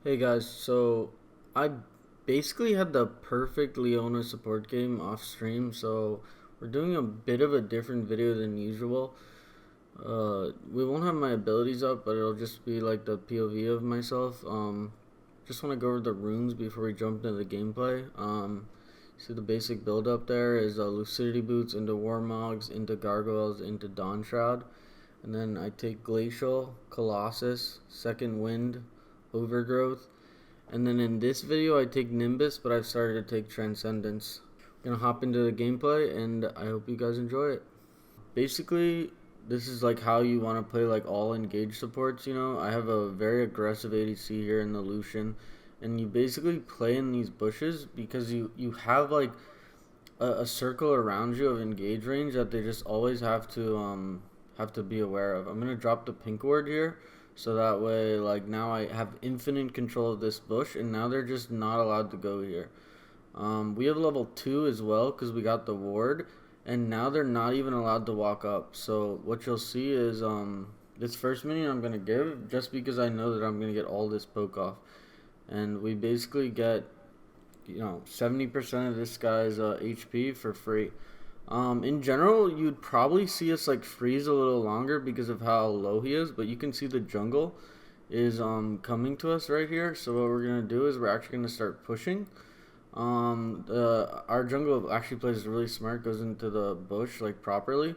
Hey guys, so I basically had the perfect Leona support game off stream, so we're doing a bit of a different video than usual. We won't have my abilities up, but it'll just be like the POV of myself. Just want to go over the runes before we jump into the gameplay. See the basic build up there is Lucidity Boots into Warmogs, into Gargoyles, into Dawn Shroud. And then I take Glacial, Colossus, Second Wind, Overgrowth. And then in this video I take Nimbus, but I've started to take Transcendence. I'm gonna hop into the gameplay and I hope you guys enjoy it. Basically, this is like how you want to play like all engaged supports, you know. I have a very aggressive ADC here in the Lucian, and you basically play in these bushes because you have like a circle around you of engage range that they just always have to be aware of. I'm gonna drop the pink ward here, so that way like now I have infinite control of this bush, and now they're just not allowed to go here. We have level 2 as well because we got the ward, and now they're not even allowed to walk up. So what you'll see is this first minion I'm gonna give just because I know that I'm gonna get all this poke off, and we basically get 70% of this guy's HP for free. In general, you'd probably see us like freeze a little longer because of how low he is, but you can see the jungle is coming to us right here. So what we're gonna do is we're actually gonna start pushing. Our jungle actually plays really smart, goes into the bush like properly.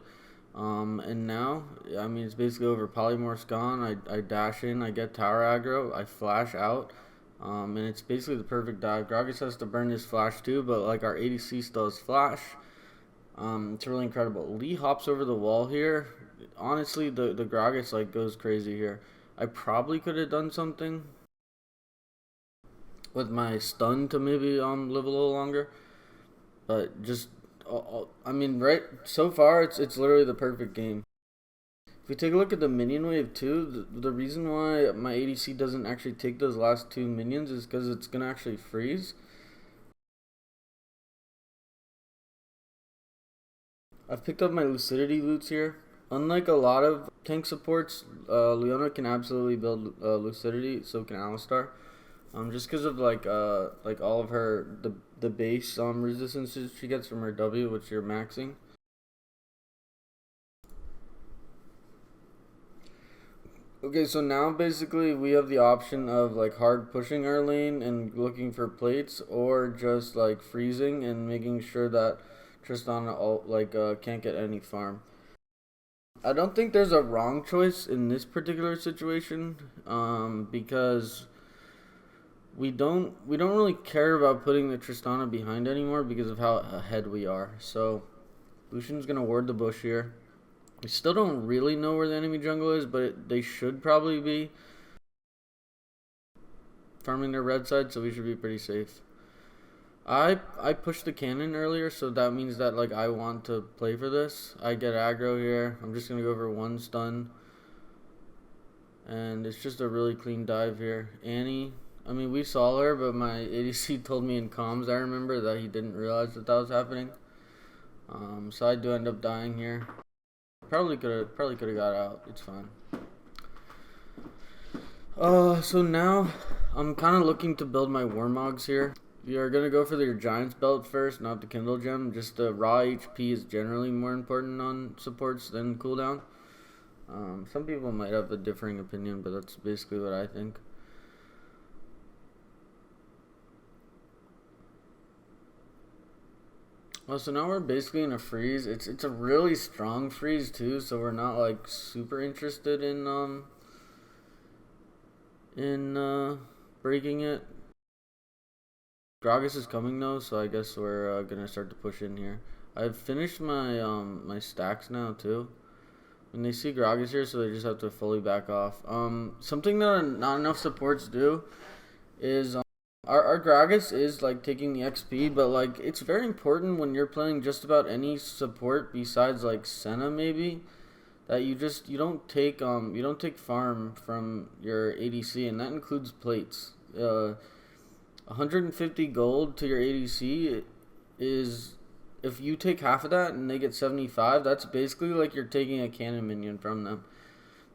And now, I mean, it's basically over. Polymorph's gone. I dash in, I get tower aggro, I flash out. And it's basically the perfect dive. Gragas has to burn his flash too, but like our ADC still has flash. It's really incredible. Lee hops over the wall here. Honestly, the Gragas like goes crazy here. I probably could have done something with my stun to maybe live a little longer, but just I mean, right so far it's literally the perfect game. If we take a look at the minion wave too, the reason why my ADC doesn't actually take those last two minions is because it's gonna actually freeze. I've picked up my Lucidity Loots here. Unlike a lot of tank supports, Leona can absolutely build Lucidity, so can Alistar. Just because of like all of her the base resistances she gets from her W, which you're maxing. Okay, so now basically we have the option of like hard pushing our lane and looking for plates, or just like freezing and making sure that Tristana can't get any farm. I don't think there's a wrong choice in this particular situation, because we don't really care about putting the Tristana behind anymore because of how ahead we are. So Lucian's gonna ward the bush here. We still don't really know where the enemy jungle is, but they should probably be farming their red side, so we should be pretty safe. I pushed the cannon earlier, so that means that like I want to play for this. I get aggro here. I'm just gonna go for one stun, and it's just a really clean dive here. Annie, I mean, we saw her, but my ADC told me in comms, I remember, that he didn't realize that was happening. So I do end up dying here. Probably could have got out. It's fine. So now I'm kind of looking to build my Warmogs here. You are gonna go for your Giant's Belt first, not the Kindle Gem. Just the raw HP is generally more important on supports than cooldown. Some people might have a differing opinion, but that's basically what I think. Well, so now we're basically in a freeze. It's a really strong freeze too, so we're not like super interested in breaking it. Gragas is coming though, so I guess we're gonna start to push in here. I've finished my my stacks now too. And they see Gragas here, so they just have to fully back off. Something that not enough supports do is our Gragas is like taking the XP, but like it's very important when you're playing just about any support besides like Senna maybe, that you don't take farm from your ADC, and that includes plates. 150 gold to your ADC is, if you take half of that and they get 75, that's basically like you're taking a cannon minion from them.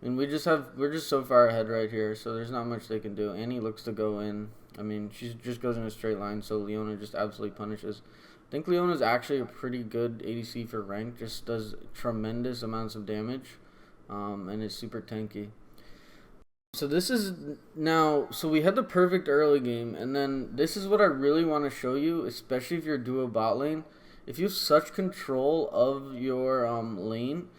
And we're just so far ahead right here, so there's not much they can do. Annie looks to go in. I mean, she just goes in a straight line, so Leona just absolutely punishes. I think Leona's actually a pretty good ADC for rank, just does tremendous amounts of damage, and is super tanky. So this is now, so we had the perfect early game, and then this is what I really want to show you, especially if you're duo bot lane. If you have such control of your lane,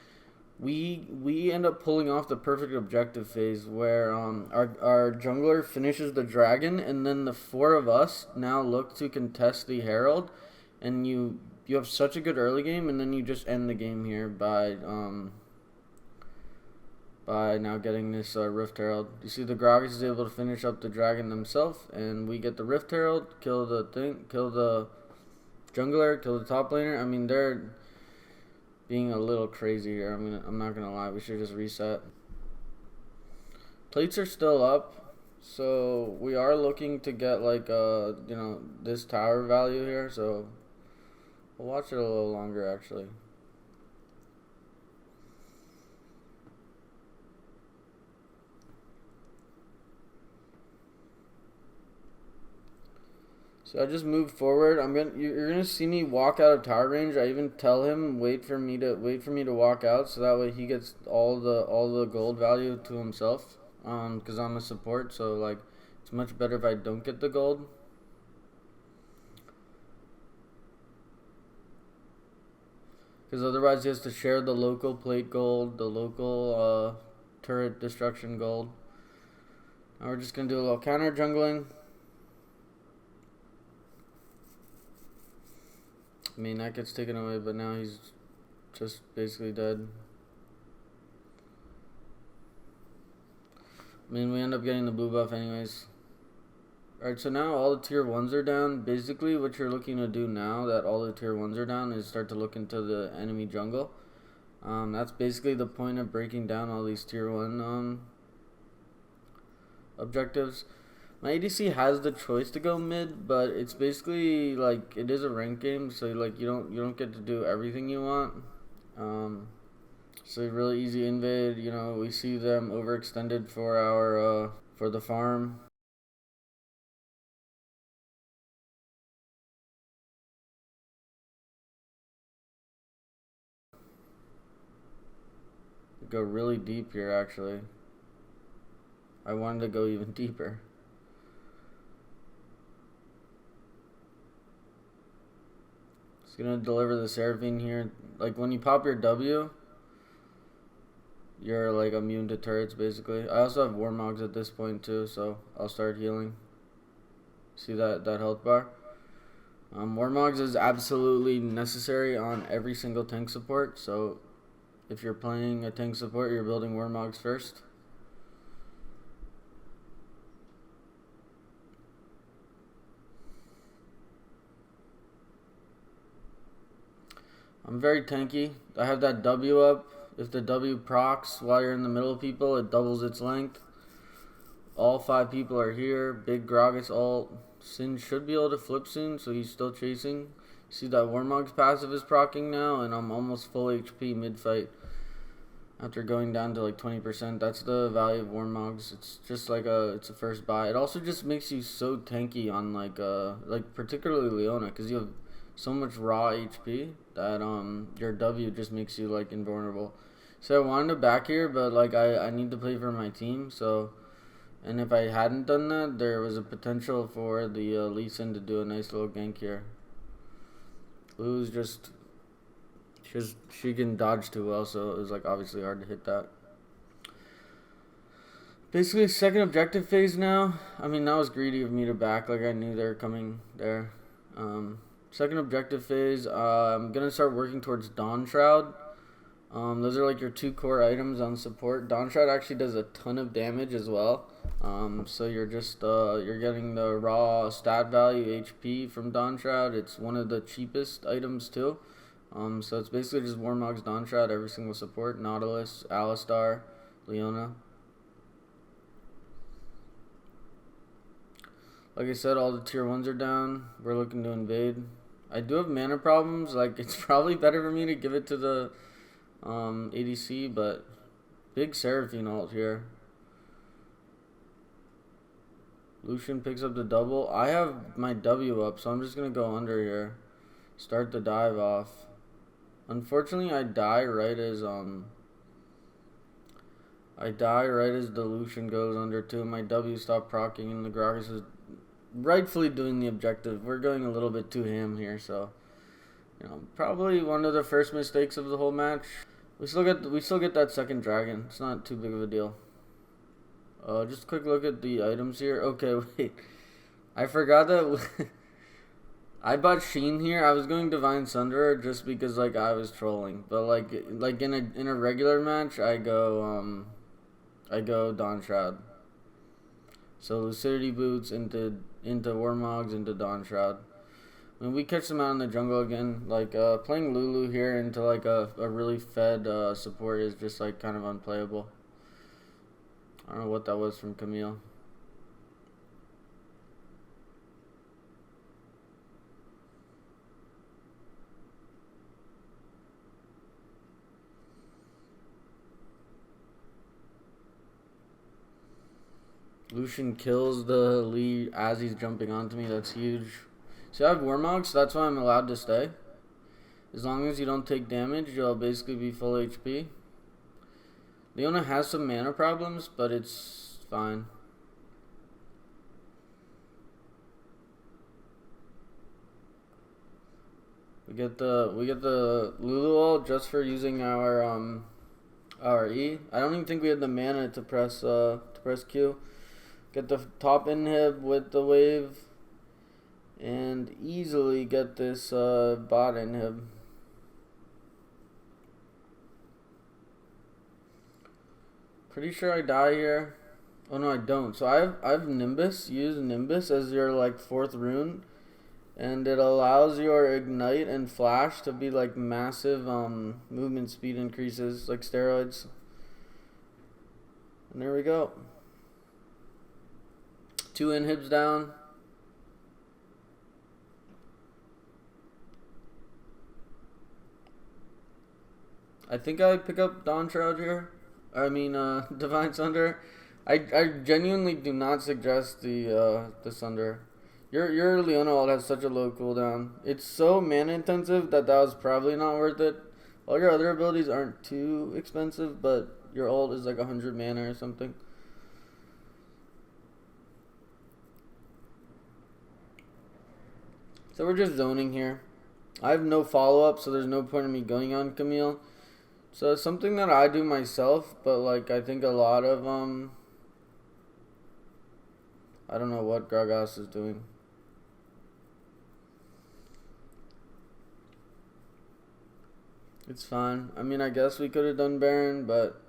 we end up pulling off the perfect objective phase where our jungler finishes the dragon, and then the four of us now look to contest the herald, and you have such a good early game, and then you just end the game here by now getting this Rift Herald. You see the Gragas is able to finish up the dragon themselves, and we get the Rift Herald, kill the jungler, kill the top laner. I mean, they're being a little crazy here. I'm not gonna lie. We should just reset. Plates are still up, so we are looking to get like this tower value here. So we'll watch it a little longer actually. So I just moved forward. You're gonna see me walk out of tower range. I even tell him wait for me to walk out, so that way he gets all the gold value to himself. Because I'm a support, so like it's much better if I don't get the gold. Because otherwise he has to share the local plate gold, the local turret destruction gold. Now we're just gonna do a little counter jungling. I mean, that gets taken away, but now he's just basically dead. I mean, we end up getting the blue buff anyways. Alright, so now all the tier 1s are down. Basically, what you're looking to do now that all the tier 1s are down is start to look into the enemy jungle. That's basically the point of breaking down all these tier 1 objectives. My ADC has the choice to go mid, but it's basically like it is a rank game, so like you don't get to do everything you want. So really easy invade. You know, we see them overextended for our for the farm. Go really deep here actually. I wanted to go even deeper. It's gonna deliver the Seraphine here. Like when you pop your W, you're like immune to turrets basically. I also have Warmogs at this point too, so I'll start healing. See that health bar? Warmogs is absolutely necessary on every single tank support, so if you're playing a tank support, you're building Warmogs first. I'm very tanky. I have that W up. If the W procs while you're in the middle of people, it doubles its length. All 5 people are here. Big Gragas ult. Sin should be able to flip soon, so he's still chasing. See that Warmog's passive is proccing now, and I'm almost full HP mid-fight. After going down to like 20%, that's the value of Warmogs. It's just like it's a first buy. It also just makes you so tanky on like particularly Leona, because you have so much raw HP that your W just makes you like invulnerable. So I wanted to back here, but like I need to play for my team. So, and if I hadn't done that, there was a potential for the Lee Sin to do a nice little gank here. Blue's just she can dodge too well, so it was like obviously hard to hit that. Basically, second objective phase now. I mean, that was greedy of me to back. Like I knew they were coming there. Second objective phase, I'm going to start working towards Dawn Shroud. Those are like your 2 core items on support. Dawn Shroud actually does a ton of damage as well. So you're just, you're getting the raw stat value HP from Dawn Shroud. It's one of the cheapest items too. So it's basically just Warmog's Dawn Shroud, every single support. Nautilus, Alistar, Leona. Like I said, all the tier 1s are down. We're looking to invade. I do have mana problems. Like, it's probably better for me to give it to the ADC, but Big Seraphine ult here. Lucian picks up the double. I have my W up, so I'm just going to go under here. Start the dive off. Unfortunately, I die right as the Lucian goes under too. My W stopped proccing, and the Gragas is rightfully doing the objective. We're going a little bit too ham here, so probably one of the first mistakes of the whole match. We still get that second dragon. It's not too big of a deal. Just a quick look at the items here. Okay, wait. I forgot that I bought Sheen here. I was going Divine Sunderer just because I was trolling. But like in a regular match, I go Dawn Shroud. So Lucidity Boots into Warmogs into Dawn Shroud. When we catch them out in the jungle again, playing Lulu here into a really fed support is just kind of unplayable. I don't know what that was from Camille. Lucian kills the Lee as he's jumping onto me. That's huge. See, I have Warmog, so that's why I'm allowed to stay. As long as you don't take damage, you'll basically be full HP. Leona has some mana problems, but it's fine. We get the Lulu ult just for using our E. I don't even think we had the mana to press Q. Get the top inhib with the wave, and easily get this bot inhib. Pretty sure I die here. Oh no, I don't. So I've Nimbus. Use Nimbus as your 4th rune, and it allows your ignite and flash to be massive movement speed increases, like steroids. And there we go. 2 inhibs down. I think I pick up Dawn Shroud here. Divine Sunder. I genuinely do not suggest the Sunder. Your Leona ult has such a low cooldown. It's so mana intensive that was probably not worth it. All your other abilities aren't too expensive, but your ult is 100 mana or something. So we're just zoning here. I have no follow-up, so there's no point in me going on Camille. So it's something that I do myself, but I think a lot of I don't know what Gragas is doing. It's fine. I guess we could have done Baron, but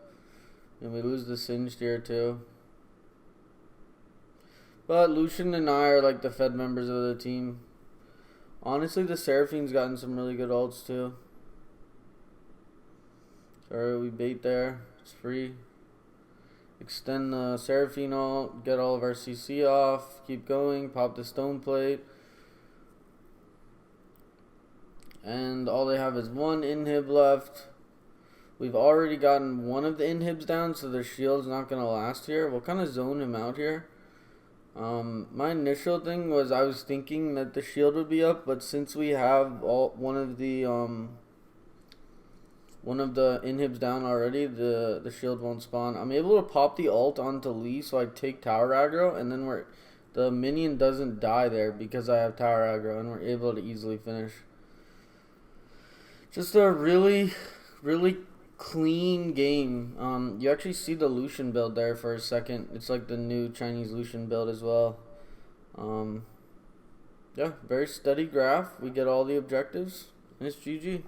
we lose the Singed here too. But Lucian and I are the fed members of the team. Honestly, the Seraphine's gotten some really good ults too. Sorry, we bait there. It's free. Extend the Seraphine ult. Get all of our CC off. Keep going. Pop the stone plate. And all they have is 1 inhib left. We've already gotten one of the inhibs down, so the shield's not going to last here. We'll kind of zone him out here. My initial thing was I was thinking that the shield would be up, but since we have one of the inhibs down already, the shield won't spawn. I'm able to pop the ult onto Lee, so I take tower aggro, and then the minion doesn't die there because I have tower aggro, and we're able to easily finish. Just a really, really clean game. You actually see the Lucian build there for a second. It's the new Chinese Lucian build as well. Yeah, very steady graph. We get all the objectives, and it's GG.